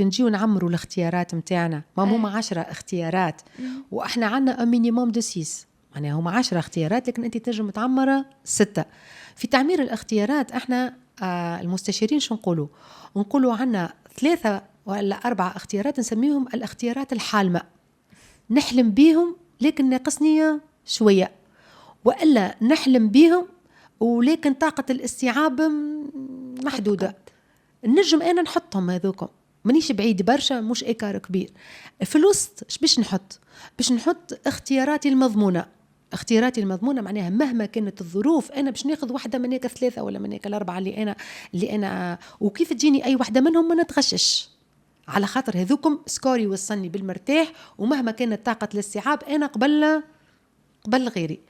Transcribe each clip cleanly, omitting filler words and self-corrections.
كيف نجيو نعمروا الاختيارات متاعنا، ما هما 10 اختيارات واحنا عندنا مينيموم دو 6، معناها هما 10 اختيارات لكن انت تنجم تعمر 6. في تعمير الاختيارات احنا المستشارين شو نقولوا عندنا 3 ولا 4 اختيارات نسميهم الاختيارات الحالمة، نحلم بيهم لكن ناقصني شوية، وإلا نحلم بيهم ولكن طاقة الاستيعاب محدودة. النجم أنا نحطهم هذوكم، منيش بعيد برشا، مش إيكار كبير. في الوسط باش نحط اختياراتي المضمونة. اختياراتي المضمونة معناها مهما كانت الظروف أنا باش ناخذ واحدة من هيك 3 ولا من هيك 4 اللي أنا وكيف تجيني أي واحدة منهم ما نتغشش، على خاطر هذوكم سكوري يوصلني بالمرتاح، ومهما كانت طاقة الاستيعاب أنا قبل غيري.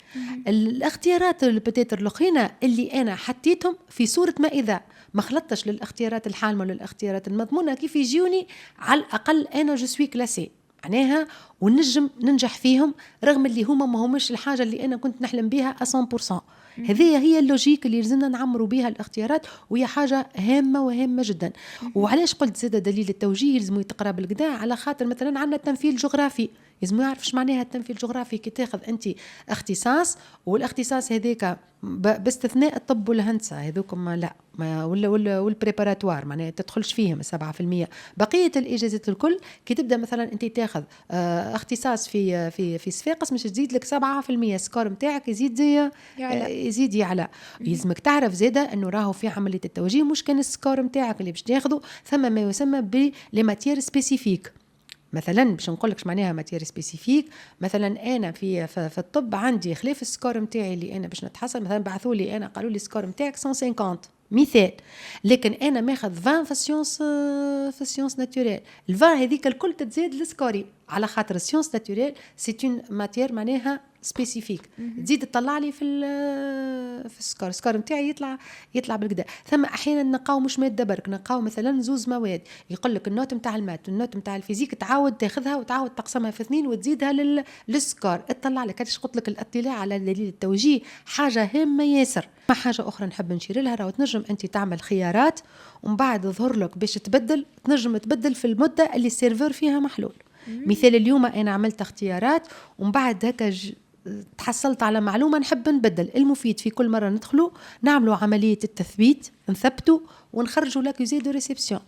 الاختيارات البتاتر الأخرين اللي أنا حطيتهم في صورة ما إذا ما خلطتش للاختيارات الحالمة وللاختيارات المضمونة كيف يجيوني، على الأقل أنا جو سوي كلاسي معناها ونجم ننجح فيهم، رغم اللي هما ما همش الحاجة اللي أنا كنت نحلم بها 100%. هذه هي اللوجيك اللي لازمنا نعمروا بها الاختيارات، وهي حاجة هامة وهامة جدا. وعلاش قلت زيادة دليل التوجيه لازم يتقرا بالكدا، على خاطر مثلا عندنا التمثيل الجغرافي، لازم يعرف ايش معناها التمثيل الجغرافي. كي تاخذ انت اختصاص والاختصاص هذاك باستثناء الطب والهندسه هذوكم لا ما ولا والبريباراتوار معناها تدخلش فيهم 7%، بقيه الاجازات الكل كي تبدا مثلا انت تاخذ اختصاص في صفاقس مش تزيد لك 7% سكور نتاعك يزيد يعلى. لازمك تعرف زاده انه راهو في عمليه التوجيه مش كان السكور نتاعك اللي باش تاخذه، ثم ما يسمى بلي ماتير سبيسيفيك. مثلا باش نقول لك معناها ماتير سبيسيفيك، مثلا انا في الطب عندي خلاف السكور نتاعي اللي انا باش نتحصل، مثلا بعثوا لي انا قالوا لي السكور نتاعك 150 مثال، لكن انا ماخذ 20 في السيونس ناتوريل، ال20 هذيك الكل تتزاد للسكوري، على خاطر السيونس ناتوريل سي اون ماتير معناها سبيسيفيك، تزيد تطلع لي في السكور نتاعي يطلع بالكدا. ثم احيانا نلقاو مش ماده برك، نلقاو مثلا زوز مواد، يقول لك النوت نتاع المات والنوت نتاع الفيزيك تعاود تاخذها وتعاود تقسمها في 2 وتزيدها للسكور، تطلع لك. هذا قلت لك الاطلاع على دليل التوجيه حاجه هامه ياسر. ما حاجه اخرى نحب نشير لها، راهو تنجم انت تعمل خيارات ومن بعد ظهر لك باش تنجم تبدل في المده اللي السيرفر فيها محلول. مثال اليوم انا عملت اختيارات ومن بعد هكا تحصلت على معلومه نحب نبدل. المفيد في كل مره ندخلوا نعملوا عمليه التثبيت، نثبتوا ونخرجوا لاكوزي دو ريسبسيون.